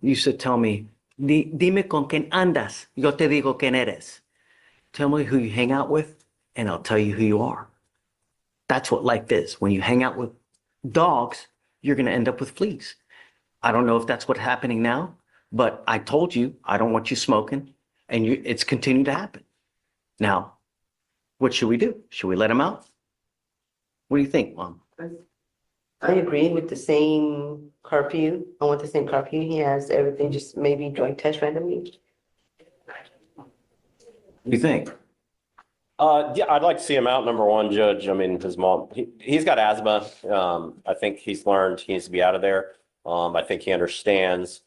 used to tell me, Dime con quién andas, yo te digo quién eres. Tell me who you hang out with, and I'll tell you who you are. That's what life is. When you hang out with dogs, you're going to end up with fleas. I don't know if that's what's happening now, but I told you I don't want you smoking, and it's continued to happen. Now, what should we do? Should we let him out? What do you think, Mom? I agree with the same curfew. I want the same curfew he has, everything, just maybe drug test randomly. What do you think? Yeah, I'd like to see him out. Number one, Judge. I mean, his mom, he's got asthma. I think he's learned he needs to be out of there. I think he understands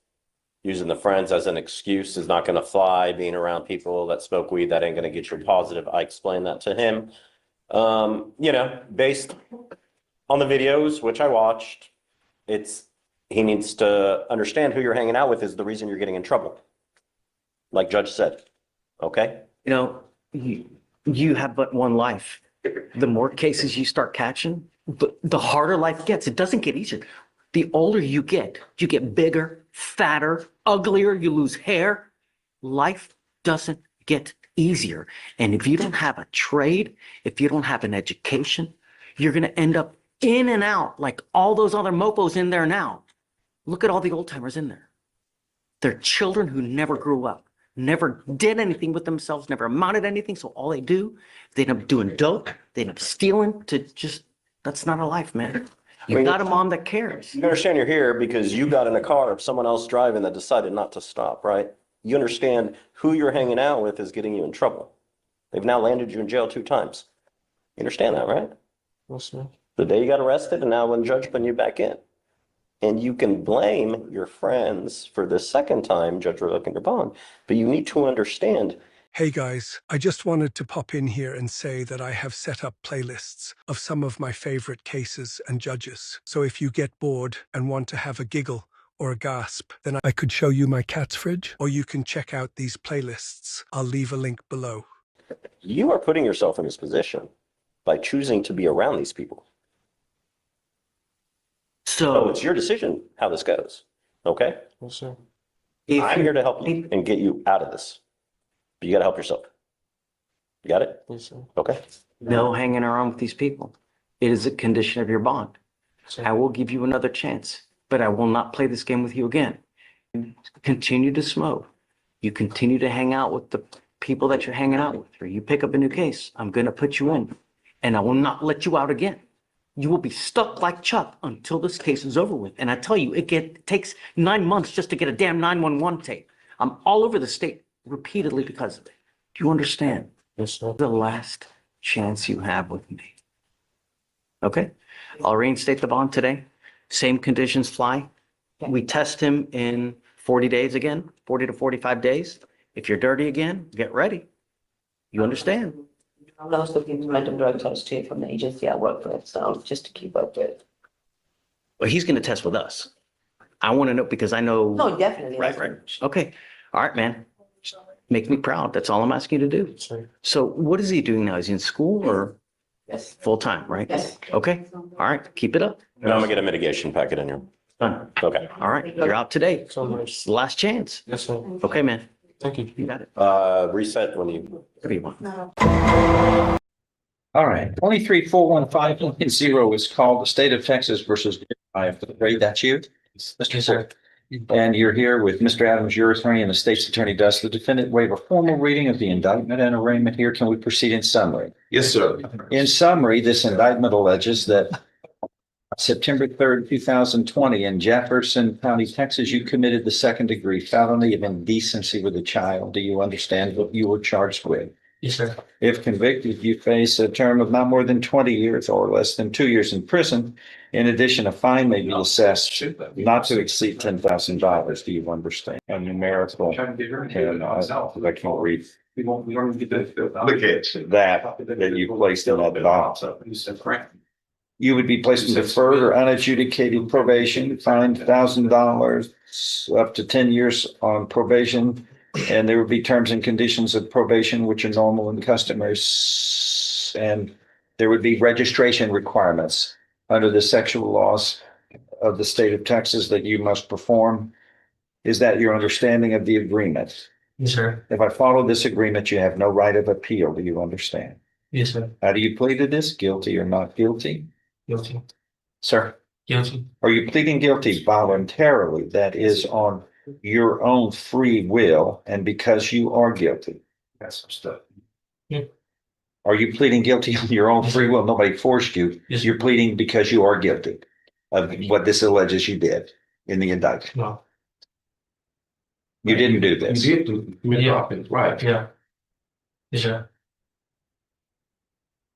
using the friends as an excuse is not going to fly. Being around people that smoke weed, that ain't going to get you positive. I explained that to him. Based on the videos, which I watched, he needs to understand who you're hanging out with is the reason you're getting in trouble. Like Judge said. Okay? You have but one life. The more cases you start catching, the harder life gets. It doesn't get easier. The older you get bigger, fatter, uglier, you lose hair. Life doesn't get easier. And if you don't have a trade, if you don't have an education, you're going to end up in and out like all those other mopos in there now. Look at all the old timers in there. They're children who never grew up, never did anything with themselves, never amounted to anything. So all they end up doing dope, they end up stealing that's not a life, man. You got a mom that cares. You understand you're here because you got in a car of someone else driving that decided not to stop, right? You understand who you're hanging out with is getting you in trouble. They've now landed you in jail 2 times. You understand that, right? Yes, sir. The day you got arrested and now when the judge putting you back in. And you can blame your friends for the second time judge revoking your bond, but you need to understand. Hey guys, I just wanted to pop in here and say that I have set up playlists of some of my favorite cases and judges. So if you get bored and want to have a giggle or a gasp, then I could show you my cat's fridge, or you can check out these playlists. I'll leave a link below. You are putting yourself in this position by choosing to be around these people. So it's your decision how this goes. Okay? Yes, sir. I'm here to help you and get you out of this. But you got to help yourself. You got it? Yes, sir. Okay. No hanging around with these people. It is a condition of your bond. Sir. I will give you another chance, but I will not play this game with you again. You continue to smoke. You continue to hang out with the people that you're hanging out with, or you pick up a new case. I'm going to put you in, and I will not let you out again. You will be stuck like Chuck until this case is over with. And I tell you, it takes 9 months just to get a damn 911 tape. I'm all over the state repeatedly because of it. Do you understand? Yes, sir. The last chance you have with me. Okay? I'll reinstate the bond today. Same conditions fly. We test him in 40 days again, 40 to 45 days. If you're dirty again, get ready. You understand? I'll also give random drug tests too from the agency I work with, so just to keep up with. Well, he's going to test with us. I want to know because I know. No, definitely. Right. Okay. All right, man. Make me proud. That's all I'm asking you to do. Sir. So what is he doing now? Is he in school or Yes. full time, right? Yes. Okay. All right. Keep it up. And I'm going to get a mitigation packet in here. Done. Okay. All right. You're out today. So much. It's the last chance. Yes, sir. Okay, man. Thank you. You got it. Reset when you. Whatever you want. All right, 23-415-0 is called the State of Texas versus Deferred. That's you, Mr. Sir. And you're here with Mr. Adams, your attorney, and the state's attorney. Does the defendant waive a formal reading of the indictment and arraignment here? Can we proceed in summary? Yes, sir. In summary, this indictment alleges that September 3rd, 2020 in Jefferson County, Texas, you committed the second-degree felony of indecency with a child. Do you understand what you were charged with? Yes, sir. If convicted, you face a term of not more than 20 years or less than 2 years in prison. In addition, a fine may be assessed not to exceed $10,000. Do you understand? A numerical, and I can't read that you placed in that box. You would be placed in deferred or unadjudicated probation, fined $1,000, up to 10 years on probation. And there would be terms and conditions of probation, which are normal and customary. And there would be registration requirements under the sexual laws of the state of Texas that you must perform. Is that your understanding of the agreement? Yes, sir. If I follow this agreement, you have no right of appeal. Do you understand? Yes, sir. How do you plead to this? Guilty or not guilty? Guilty. Sir, Guilty. are you pleading guilty voluntarily? That is on your own free will and because you are guilty? That's some stuff. Are you pleading guilty on your own free will? Nobody forced you. Yes. You're pleading because you are guilty of what this alleges you did in the indictment. No. You didn't do this. You did do, right? Yeah. Yes, sir.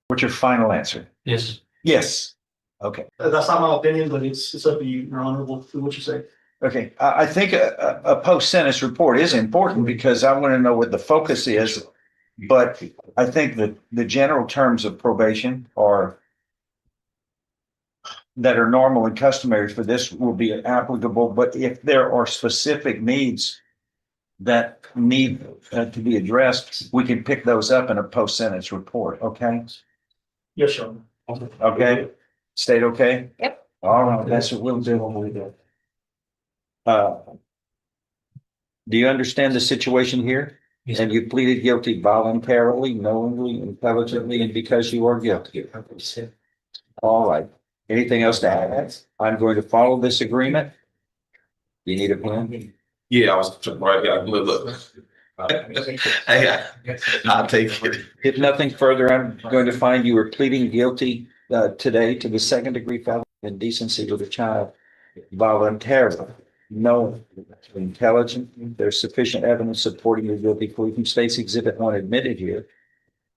What's your final answer? Yes. Yes. Okay. That's not my opinion, but it's up to you, Your Honor, what you say. Okay. I think a post-sentence report is important because I want to know what the focus is. But I think that the general terms of probation are that are normal and customary for this will be applicable. But if there are specific needs that need to be addressed, we can pick those up in a post-sentence report. Okay. Yes, Your Honor. Okay. State okay? Yep. All right. That's what we'll do. Do you understand the situation here? Yes, And you pleaded guilty voluntarily, knowingly, intelligently, and because you are guilty. sir. All right. Anything else to add? I'm going to follow this agreement. You need a pen? Yeah, I was right. Yeah, look. Hey, I'll take it. If nothing further, I'm going to find you are pleading guilty today to the second-degree felony indecency with a child voluntarily. No intelligent. There's sufficient evidence supporting your guilty plea from State's Exhibit 1 admitted here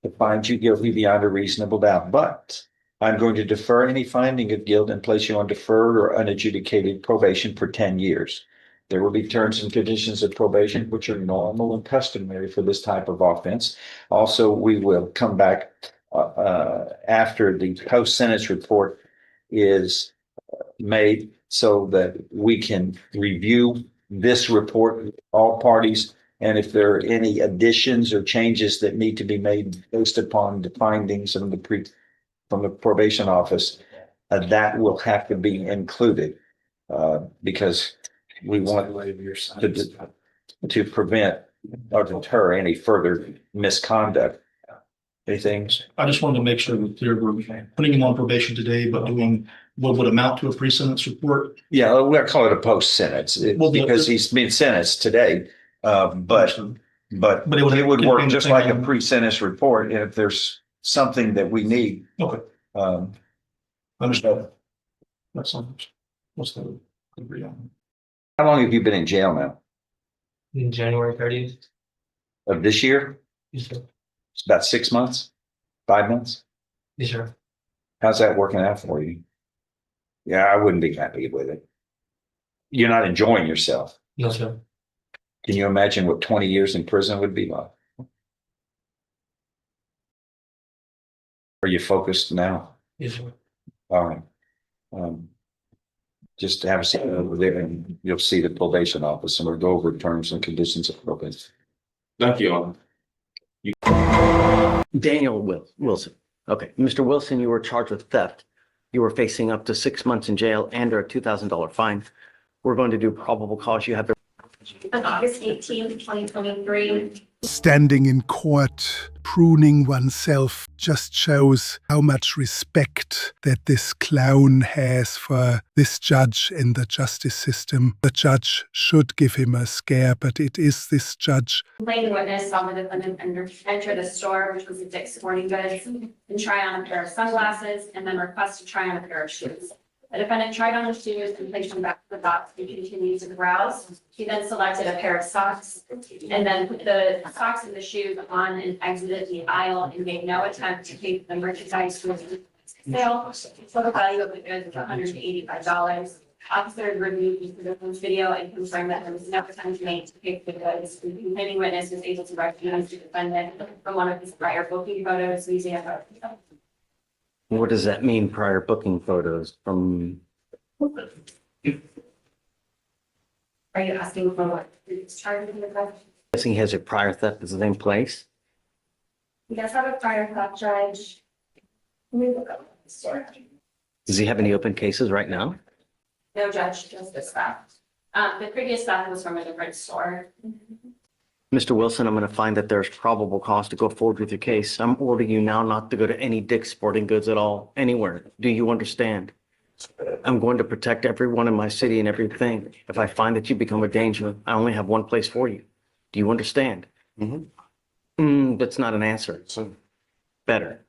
to find you guilty beyond a reasonable doubt. But I'm going to defer any finding of guilt and place you on deferred or unadjudicated probation for 10 years. There will be terms and conditions of probation, which are normal and customary for this type of offense. Also, we will come back after the post-sentence report is made so that we can review this report, all parties, and if there are any additions or changes that need to be made based upon the findings from the probation office, that will have to be included because we want to prevent or deter any further misconduct. Anything? I just wanted to make sure that we're putting him on probation today, but doing what would amount to a pre-sentence report. Yeah, we'll call it a post-sentence because he's been sentenced today. But it would work just like a pre-sentence report if there's something that we need. Okay, understood. That's something. What's the agree on? How long have you been in jail now? In January 30th. Of this year? Yes, sir. It's about 6 months, 5 months. Yes, sir. How's that working out for you? Yeah, I wouldn't be happy with it. You're not enjoying yourself. No, sir. Can you imagine what 20 years in prison would be like? Are you focused now? Yes, sir. All right. Just have a seat over there and you'll see the probation office and we'll go over terms and conditions of probation. Thank you. Daniel Wilson. Okay, Mr. Wilson, you were charged with theft. You were facing up to 6 months in jail and or a $2,000 fine. We're going to do probable cause. You have On August 18th, 2023. Standing in court, pruning oneself just shows how much respect that this clown has for this judge in the justice system. The judge should give him a scare, but it is this judge. Complaining witness saw the defendant enter the store, which was a Dick's Sporting Goods, and try on a pair of sunglasses and then request to try on a pair of shoes. The defendant tried on the shoes and placed them back in the box and continued to browse. He then selected a pair of socks and then put the socks and the shoes on and exited the aisle and made no attempt to take the merchandise to the sale. Total value of the goods was $185. Officers reviewed the video and confirmed that there was no attempt made to pick the goods. The complaining witness was able to recognize the defendant from one of his prior booking photos using a photo. What does that mean, prior booking photos from? Are you asking for what? It's charged in the theft? Guessing he has a prior theft at the same place? He does have a prior theft charge. Let me look up the story. Does he have any open cases right now? No judge, just this fact. The previous theft was from a different store. Mr. Wilson, I'm going to find that there's probable cause to go forward with your case. I'm ordering you now not to go to any Dick's Sporting Goods at all, anywhere. Do you understand? I'm going to protect everyone in my city and everything. If I find that you become a danger, I only have one place for you. Do you understand? That's not an answer. Better.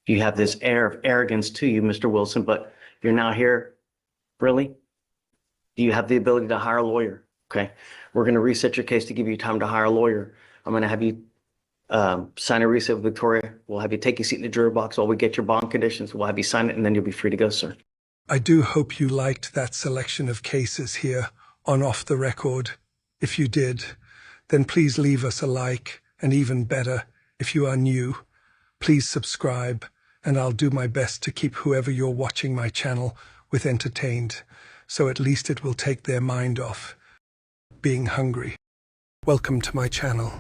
You have this air of arrogance to you, Mr. Wilson, but you're now here. Really? Do you have the ability to hire a lawyer? Okay. We're going to reset your case to give you time to hire a lawyer. I'm going to have you sign a reset with Victoria. We'll have you take a seat in the jury box while we get your bond conditions. We'll have you sign it, and then you'll be free to go, sir. I do hope you liked that selection of cases here on Off the Record. If you did, then please leave us a like, and even better, if you are new, please subscribe, and I'll do my best to keep whoever you're watching my channel with entertained, so at least it will take their mind off being hungry. Welcome to my channel.